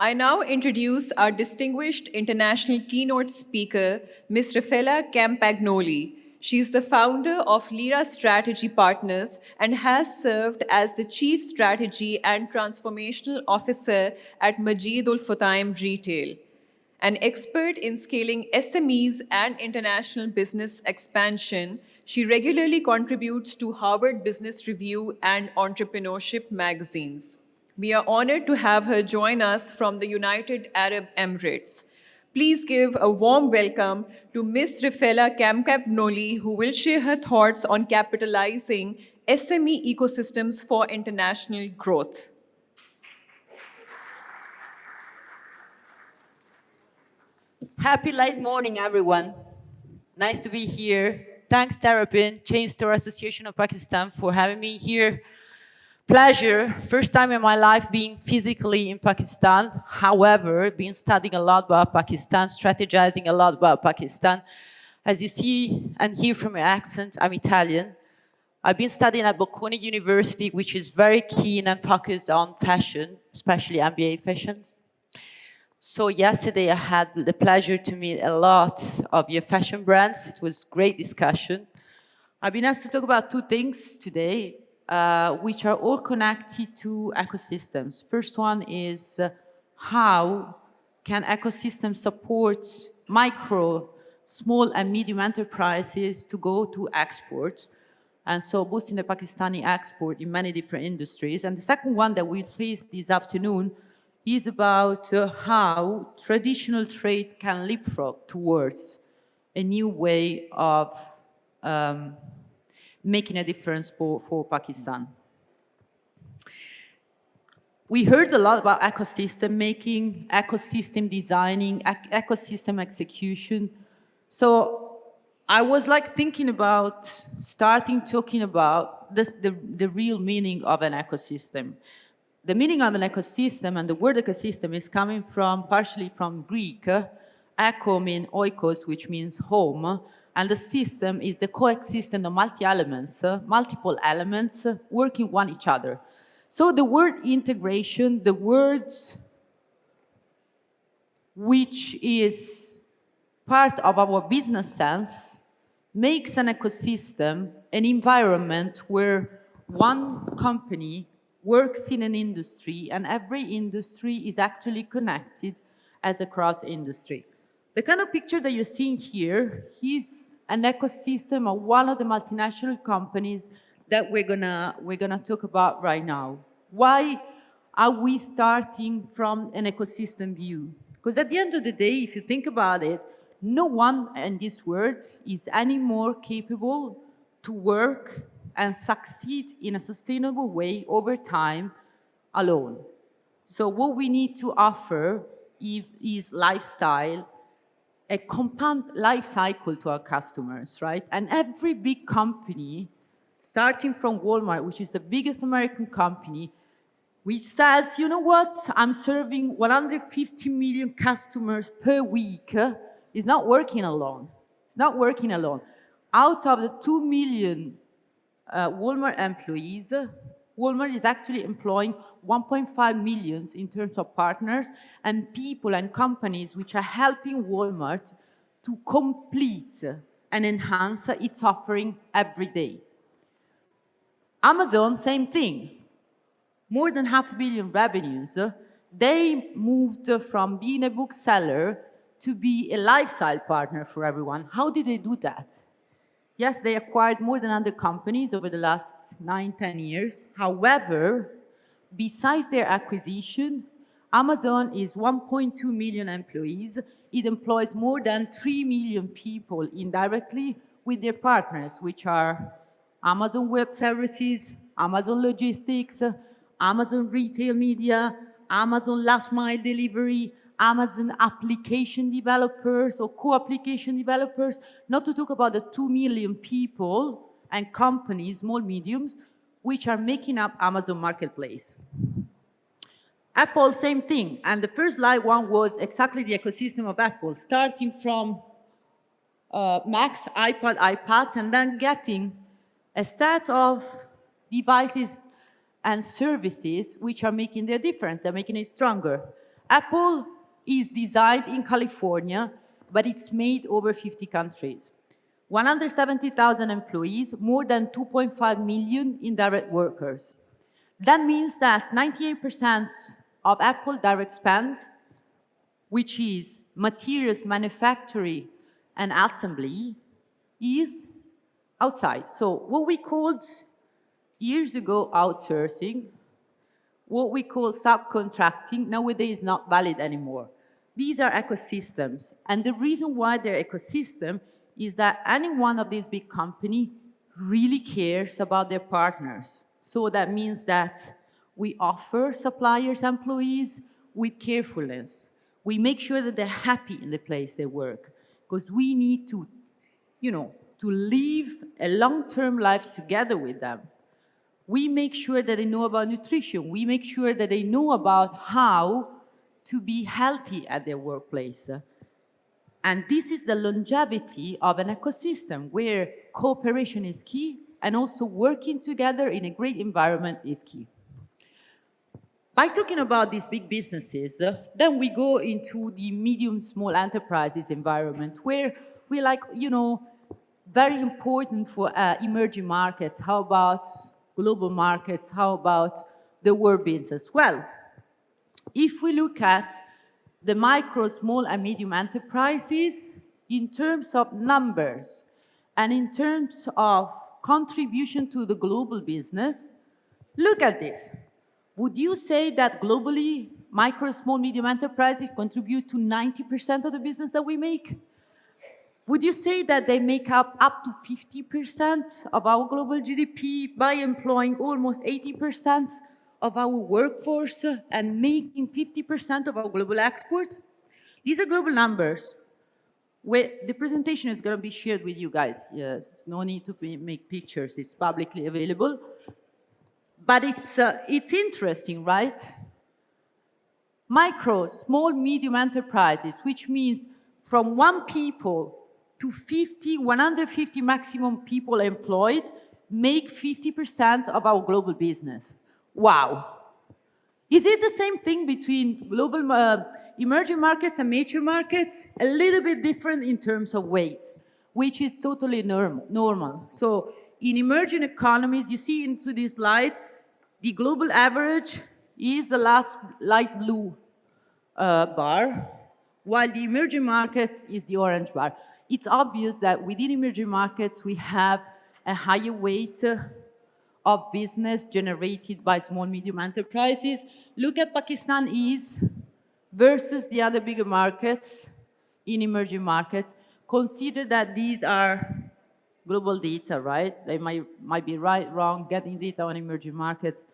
I now introduce our distinguished international keynote speaker, Ms. Rafaella Campagnoli. She is the founder of LIRA Strategy Partners and has served as the Chief Strategy and Transformational Officer at Majid Al Futtaim Retail. An expert in scaling SMEs and international business expansion, she regularly contributes to Harvard Business Review and Entrepreneurship magazines. We are honored to have her join us from the United Arab Emirates. Please give a warm welcome to Ms. Rafaella Campagnoli, who will share her thoughts on capitalizing SME ecosystems for international growth. Happy late morning, everyone. Nice to be here. Thanks, Terrapin, Chain Store Association of Pakistan, for having me here. Pleasure. First time in my life being physically in Pakistan. However, been studying a lot about Pakistan, strategizing a lot about Pakistan. As you see and hear from my accent, I'm Italian. I've been studying at Bocconi University, which is very keen and focused on fashion, especially MBA fashions. So yesterday I had the pleasure to meet a lot of your fashion brands. It was great discussion. I've been asked to talk about two things today, which are all connected to ecosystems. First one is how can ecosystems support micro, small and medium enterprises to go to export, and so boosting the Pakistani export in many different industries. And the second one that we'll face this afternoon is about how traditional trade can leapfrog towards a new way of making a difference for Pakistan. We heard a lot about ecosystem making, ecosystem designing, ecosystem execution. So I was like thinking about starting talking about the real meaning of an ecosystem. The meaning of an ecosystem, and the word ecosystem is coming from, partially from Greek. Echo means oikos, which means home, and the system is the coexistence of multiple elements working one each other. So the word integration, the words which is part of our business sense, makes an ecosystem an environment where one company works in an industry, and every industry is actually connected as a cross-industry. The kind of picture that you're seeing here is an ecosystem of one of the multinational companies that we're gonna talk about right now. Why are we starting from an ecosystem view? Because at the end of the day, if you think about it, no one in this world is any more capable to work and succeed in a sustainable way over time alone. So what we need to offer is lifestyle, a compound life cycle to our customers, right? And every big company, starting from Walmart, which is the biggest American company, which says, you know what, I'm serving 150 million customers per week, is not working alone. It's not working alone. Out of the 2 million Walmart employees, Walmart is actually employing 1.5 million in terms of partners and people and companies which are helping Walmart to complete and enhance its offering every day. Amazon, same thing. More than $500 million revenues. They moved from being a bookseller to be a lifestyle partner for everyone. How did they do that? Yes, they acquired more than 100 companies over the last 9-10 years. However, besides their acquisition, Amazon is 1.2 million employees. It employs more than 3 million people indirectly with their partners, which are Amazon Web Services, Amazon Logistics, Amazon Retail Media, Amazon Last Mile Delivery, Amazon application developers or co-application developers, not to talk about the 2 million people and companies, small, mediums, which are making up Amazon Marketplace. Apple, same thing. And the first slide one was exactly the ecosystem of Apple, starting from Macs, iPod, iPads, and then getting a set of devices and services which are making their difference. They're making it stronger. Apple is designed in California, but it's made over 50 countries. 170,000 employees, more than 2.5 million indirect workers. That means that 98% of Apple direct spend, which is materials manufacturing and assembly, is outside. So what we called years ago outsourcing, what we call subcontracting, nowadays is not valid anymore. These are ecosystems. And the reason why they're ecosystem is that any one of these big companies really cares about their partners. So that means that we offer suppliers, employees with carefulness. We make sure that they're happy in the place they work, because we need to, to live a long-term life together with them. We make sure that they know about nutrition. We make sure that they know about how to be healthy at their workplace. And this is the longevity of an ecosystem where cooperation is key and also working together in a great environment is key. By talking about these big businesses, then we go into the medium, small enterprises environment where we very important for emerging markets. How about global markets? How about the world business? Well, if we look at the micro, small, and medium enterprises in terms of numbers and in terms of contribution to the global business, look at this. Would you say that globally, micro, small, medium enterprises contribute to 90% of the business that we make? Would you say that they make up to 50% of our global GDP by employing almost 80% of our workforce and making 50% of our global export? These are global numbers. The presentation is going to be shared with you guys. Yes, no need to make pictures. It's publicly available. But it's interesting, right? Micro, small, medium enterprises, which means from 1 people to 150 maximum people employed, make 50% of our global business. Wow. Is it the same thing between global emerging markets and mature markets? A little bit different in terms of weight, which is totally normal. So in emerging economies, you see into this slide, the global average is the last light blue bar, while the emerging markets is the orange bar. It's obvious that within emerging markets, we have a higher weight of business generated by small, medium enterprises. Look at Pakistan versus the other bigger markets in emerging markets. Consider that these are global data, right? They might be right, wrong. Getting data on emerging markets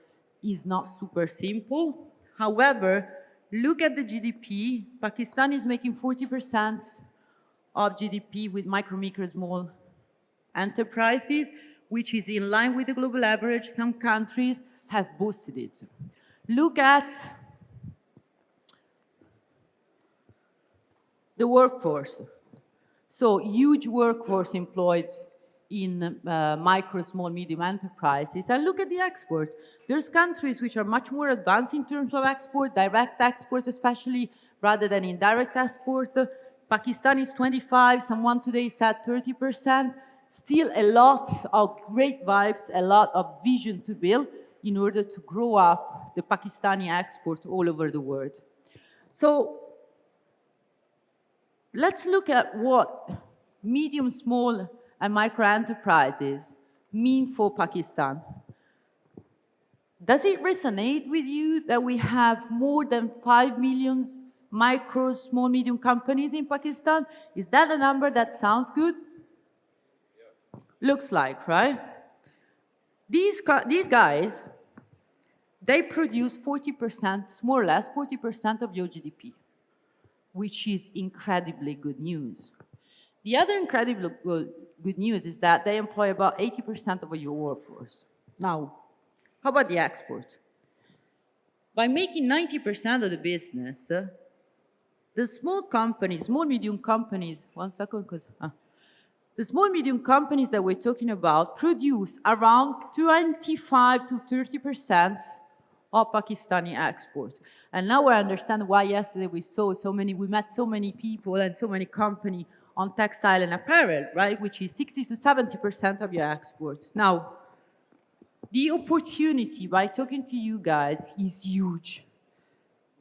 is not super simple. However, look at the GDP. Pakistan is making 40% of GDP with micro, small enterprises, which is in line with the global average. Some countries have boosted it. Look at the workforce. So huge workforce employed in micro, small, medium enterprises. And look at the export. There's countries which are much more advanced in terms of export, direct export especially, rather than indirect export. Pakistan is 25, someone today said 30%. Still a lot of great vibes, a lot of vision to build in order to grow up the Pakistani export all over the world. So let's look at what medium, small, and micro enterprises mean for Pakistan. Does it resonate with you that we have more than 5 million micro, small, medium companies in Pakistan? Is that a number that sounds good? Looks like, right? These guys, they produce 40%, more or less 40% of your GDP, which is incredibly good news. The other incredibly good news is that they employ about 80% of your workforce. Now, how about the export? By making 90% of the business, the small companies, small, medium companies, one second, because the small, medium companies that we're talking about produce around 25 to 30% of Pakistani export. And now I understand why yesterday we met so many people and so many companies on textile and apparel, right? Which is 60 to 70% of your exports. Now, the opportunity by talking to you guys is huge.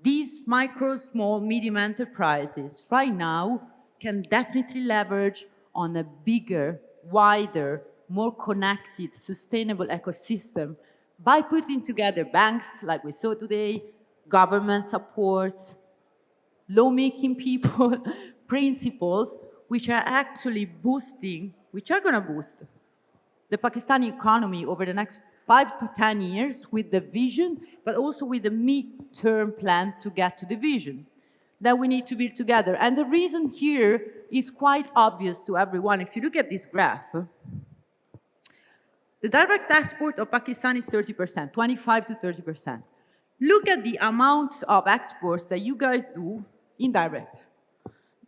These micro, small, medium enterprises right now can definitely leverage on a bigger, wider, more connected, sustainable ecosystem by putting together banks like we saw today, government support, lawmaking people, principles, which are actually which are going to boost the Pakistani economy over the next 5 to 10 years with the vision, but also with the mid-term plan to get to the vision that we need to build together. And the reason here is quite obvious to everyone. If you look at this graph, the direct export of Pakistan is 30%, 25 to 30%. Look at the amount of exports that you guys do indirect.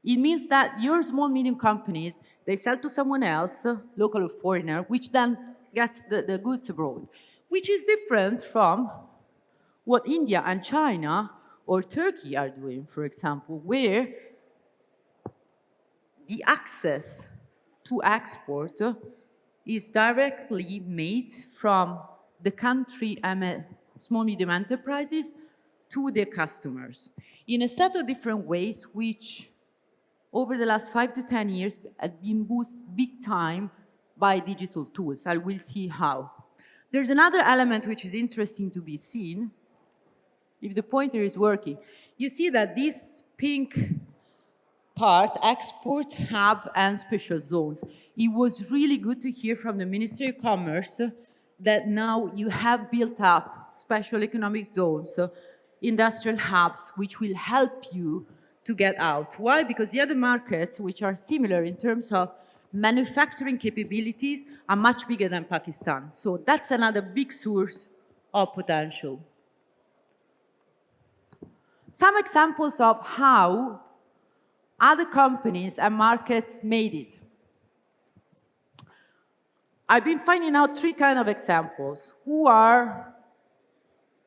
It means that your small, medium companies, they sell to someone else, local or foreigner, which then gets the goods abroad, which is different from what India and China or Turkey are doing, for example, where the access to export is directly made from the country small, medium enterprises to their customers in a set of different ways, which over the last 5 to 10 years have been boosted big time by digital tools. I will see how. There's another element which is interesting to be seen. If the pointer is working, you see that this pink part, export hub and special zones. It was really good to hear from the Ministry of Commerce that now you have built up special economic zones, industrial hubs, which will help you to get out. Why? Because the other markets, which are similar in terms of manufacturing capabilities, are much bigger than Pakistan. So that's another big source of potential. Some examples of how other companies and markets made it. I've been finding out 3 kind of examples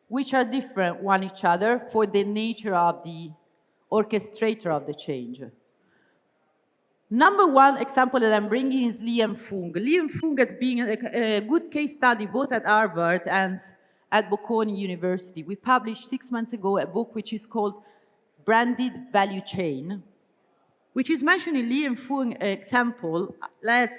which are different one each other for the nature of the orchestrator of the change. Number 1 example that I'm bringing is Li and Fung. Li and Fung has been a good case study both at Harvard and at Bocconi University. We published 6 months ago a book which is called Branded Value Chain, which is mentioning Li and Fung example as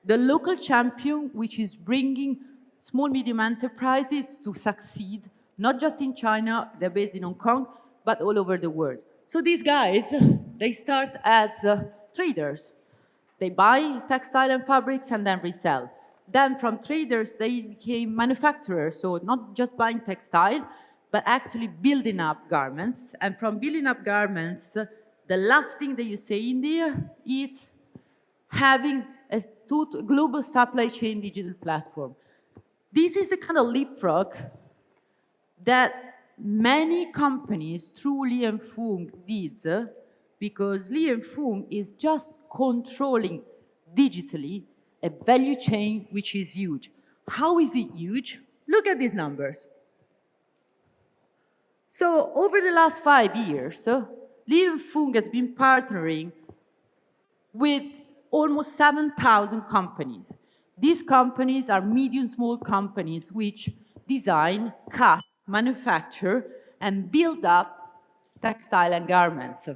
the local champion which is bringing small, medium enterprises to succeed, not just in China, they're based in Hong Kong, but all over the world. So these guys, they start as traders. They buy textile and fabrics and then resell. Then from traders, they became manufacturers, so not just buying textile, but actually building up garments. And from building up garments, the last thing that you say in there is having a global supply chain digital platform. This is the kind of leapfrog that many companies through Li and Fung did, because Li and Fung is just controlling digitally a value chain which is huge. How is it huge? Look at these numbers. So over the last 5 years, Li and Fung has been partnering with almost 7,000 companies. These companies are medium, small companies which design, cut, manufacture, and build up textile and garments.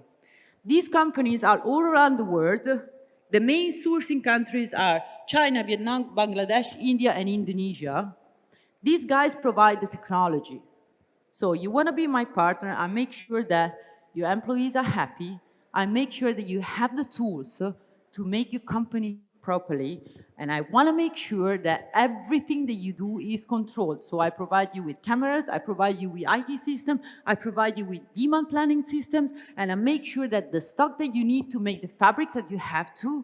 These companies are all around the world. The main sourcing countries are China, Vietnam, Bangladesh, India, and Indonesia. These guys provide the technology. So you want to be my partner, I make sure that your employees are happy. I make sure that you have the tools to make your company properly. And I want to make sure that everything that you do is controlled. So I provide you with cameras, I provide you with IT systems, I provide you with demand planning systems, and I make sure that the stock that you need to make the fabrics that you have to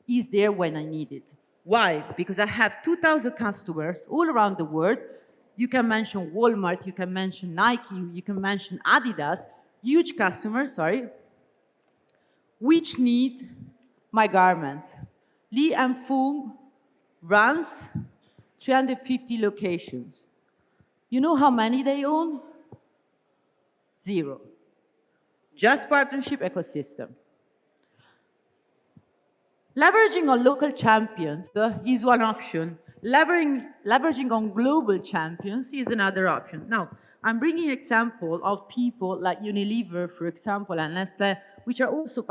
is there when I need it. Why? Because I have 2,000 customers all around the world. You can mention Walmart, you can mention Nike, you can mention Adidas, huge customers, which need my garments. Li and Fung runs 350 locations. You know how many they own? 0. Just partnership ecosystem. Leveraging on local champions is one option. Leveraging on global champions is another option. Now, I'm bringing an example of people like Unilever, for example, and Nestle, which are also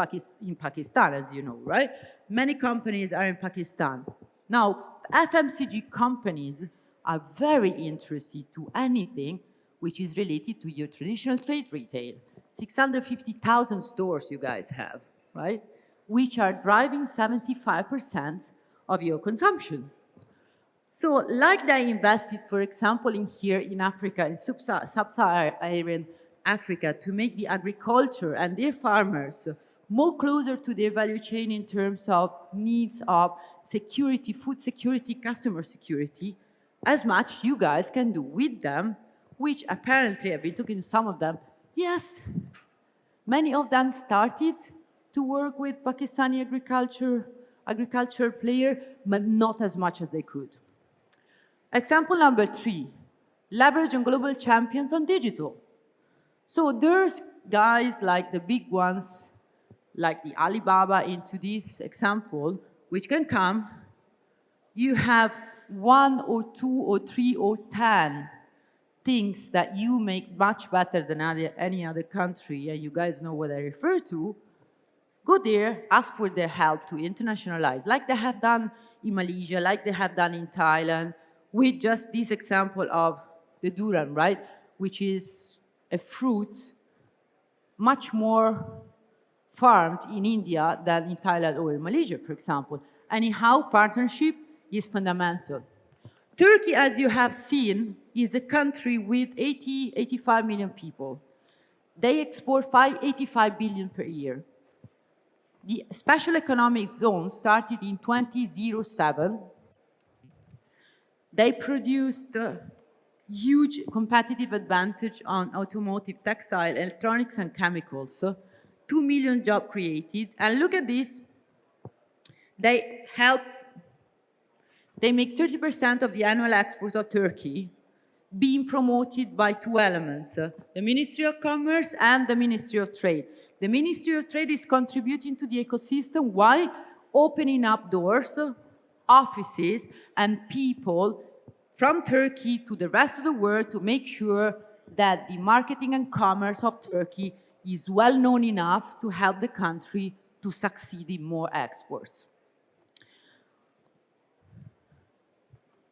in Pakistan, as you know, right? Many companies are in Pakistan. Now, FMCG companies are very interested to anything which is related to your traditional trade retail. 650,000 stores you guys have, right? Which are driving 75% of your consumption. So like they invested, for example, in here in Africa, in sub-Saharan Africa, to make the agriculture and their farmers more closer to their value chain in terms of needs of security, food security, customer security, as much you guys can do with them, which apparently, I've been talking to some of them, yes, many of them started to work with Pakistani agriculture player, but not as much as they could. Example number 3, leverage on global champions on digital. So there's guys like the big ones, like the Alibaba into this example, which can come. You have 1 or 2 or 3 or 10 things that you make much better than any other country, and you guys know what I refer to. Go there, ask for their help to internationalize, like they have done in Malaysia, like they have done in Thailand, with just this example of the durian, right? Which is a fruit much more farmed in India than in Thailand or in Malaysia, for example. Anyhow, partnership is fundamental. Turkey, as you have seen, is a country with 85 million people. They export 85 billion per year. The special economic zone started in 2007. They produced a huge competitive advantage on automotive, textile, electronics, and chemicals. So 2 million jobs created. And look at this. They make 30% of the annual export of Turkey being promoted by 2 elements, the Ministry of Commerce and the Ministry of Trade. The Ministry of Trade is contributing to the ecosystem while opening up doors, offices, and people from Turkey to the rest of the world to make sure that the marketing and commerce of Turkey is well known enough to help the country to succeed in more exports.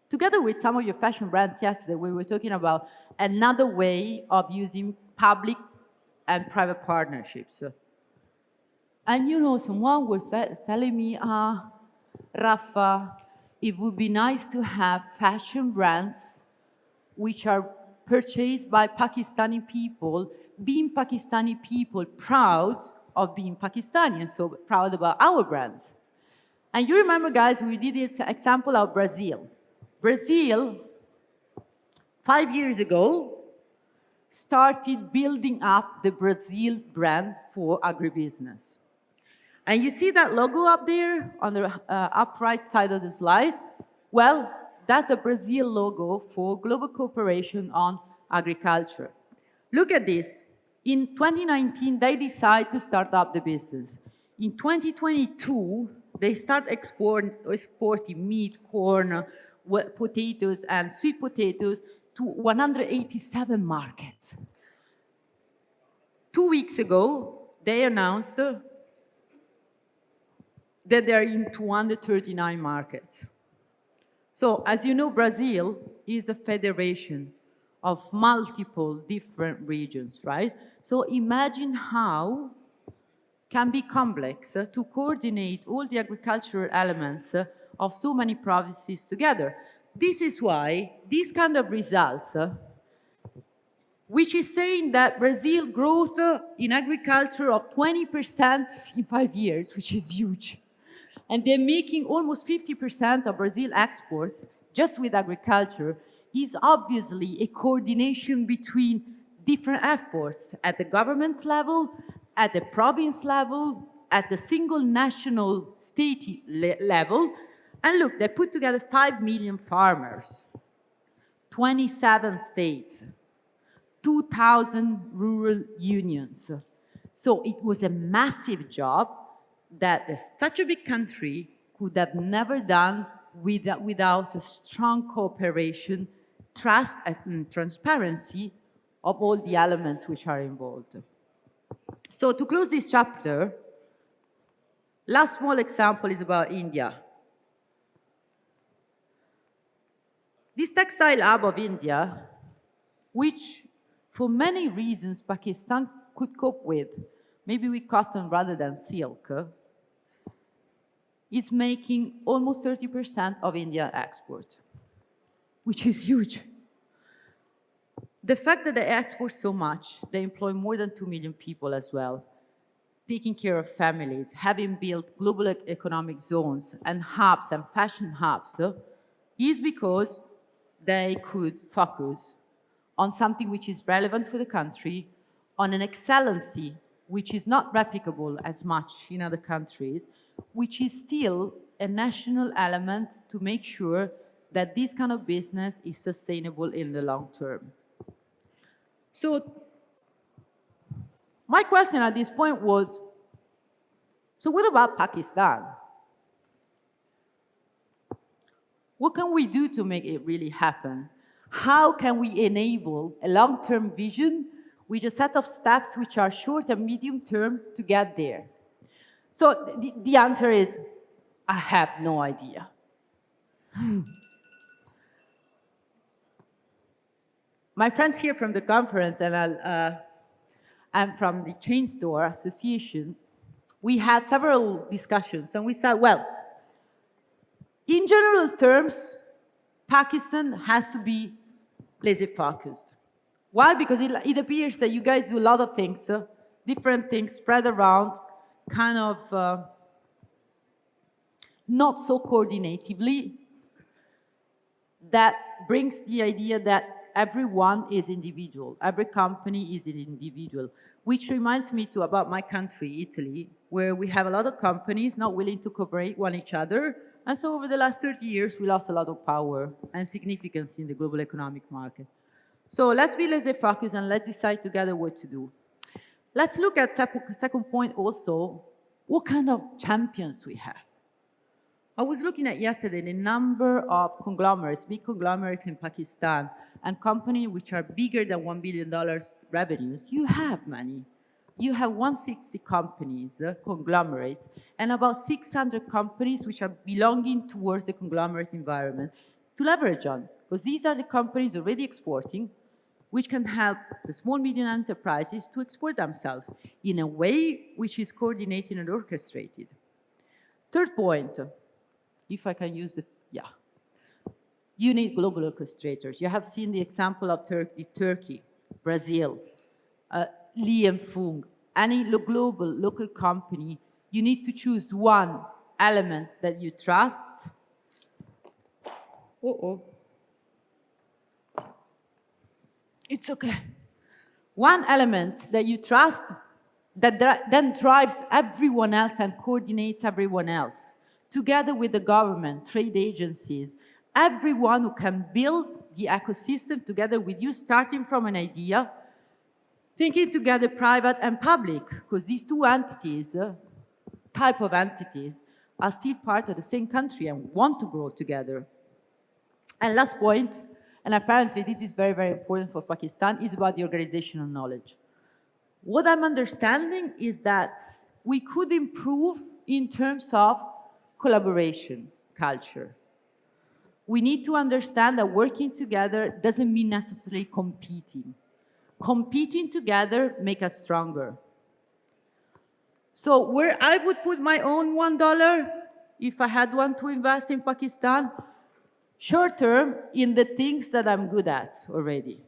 Together with some of your fashion brands yesterday, we were talking about another way of using public and private partnerships. And you know, someone was telling me, Rafa, it would be nice to have fashion brands which are purchased by Pakistani people, being Pakistani people proud of being Pakistani, and so proud about our brands. And you remember, guys, we did this example of Brazil. Brazil, 5 years ago, started building up the Brazil brand for agribusiness. And you see that logo up there on the up right side of the slide? Well, that's the Brazil logo for Global Cooperation on Agriculture. Look at this. In 2019, they decided to start up the business. In 2022, they start exporting meat, corn, potatoes, and sweet potatoes to 187 markets. 2 weeks ago, they announced that they're in 239 markets. So, as you know, Brazil is a federation of multiple different regions, right? So imagine how can be complex to coordinate all the agricultural elements of so many provinces together. This is why these kind of results, which is saying that Brazil growth in agriculture of 20% in 5 years, which is huge, and they're making almost 50% of Brazil exports just with agriculture, is obviously a coordination between different efforts at the government level, at the province level, at the single national state level. And look, they put together 5 million farmers. 27 states, 2,000 rural unions. So it was a massive job that such a big country could have never done without a strong cooperation, trust, and transparency of all the elements which are involved. So to close this chapter, last small example is about India. This textile hub of India, which for many reasons Pakistan could cope with, maybe with cotton rather than silk, is making almost 30% of India export, which is huge. The fact that they export so much, they employ more than 2 million people as well, taking care of families, having built global economic zones and hubs and fashion hubs, is because they could focus on something which is relevant for the country, on an excellency which is not replicable as much in other countries, which is still a national element to make sure that this kind of business is sustainable in the long term. So my question at this point was, so what about Pakistan? What can we do to make it really happen? How can we enable a long-term vision with a set of steps which are short and medium term to get there? So the answer is, I have no idea. My friends here from the conference and from the Chain Store Association, we had several discussions, and we said, well, in general terms, Pakistan has to be laser-focused. Why? Because it appears that you guys do a lot of things, different things spread around, kind of not so coordinatively. That brings the idea that everyone is individual, every company is an individual, which reminds me too about my country, Italy, where we have a lot of companies not willing to cooperate with each other. And so over the last 30 years, we lost a lot of power and significance in the global economic market. So let's be laser-focused and let's decide together what to do. Let's look at second point also, what kind of champions we have. I was looking at yesterday the number of conglomerates, big conglomerates in Pakistan, and companies which are bigger than $1 billion revenues. You have many. You have 160 companies, conglomerates, and about 600 companies which are belonging towards the conglomerate environment to leverage on, because these are the companies already exporting, which can help the small, medium enterprises to export themselves in a way which is coordinated and orchestrated. Third point, if I can use you need global orchestrators. You have seen the example of Turkey, Brazil, Li and Fung. Any global, local company, you need to choose one element that you trust. It's okay. One element that you trust that then drives everyone else and coordinates everyone else, together with the government, trade agencies, everyone who can build the ecosystem together with you, starting from an idea, thinking together private and public, because these two entities, type of entities, are still part of the same country and want to grow together. And last point, and apparently this is very, very important for Pakistan, is about the organizational knowledge. What I'm understanding is that we could improve in terms of collaboration culture. We need to understand that working together doesn't mean necessarily competing. Competing together makes us stronger. So where I would put my own $1, if I had one to invest in Pakistan, short term, in the things that I'm good at already.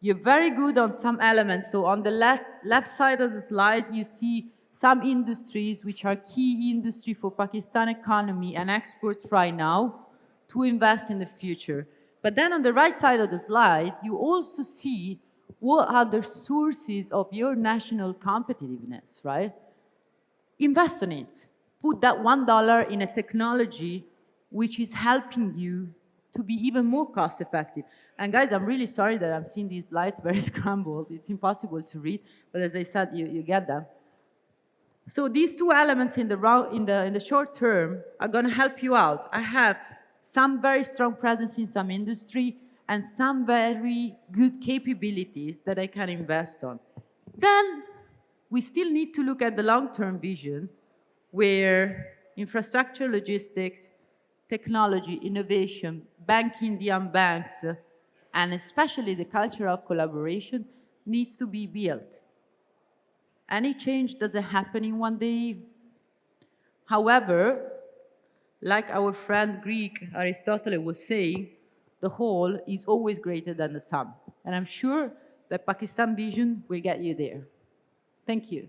You're very good on some elements. So on the left side of the slide, you see some industries which are key industry for Pakistan economy and exports right now to invest in the future. But then on the right side of the slide, you also see what are the sources of your national competitiveness, right? Invest in it. Put that $1 in a technology which is helping you to be even more cost effective. And guys, I'm really sorry that I'm seeing these slides very scrambled. It's impossible to read, but as I said, you get them. So these two elements in the short term are going to help you out. I have some very strong presence in some industry and some very good capabilities that I can invest on. Then we still need to look at the long-term vision where infrastructure, logistics, technology, innovation, banking the unbanked, and especially the culture of collaboration needs to be built. Any change doesn't happen in one day. However, like our friend Greek Aristotle was saying, the whole is always greater than the sum. And I'm sure that Pakistan Vision will get you there. Thank you.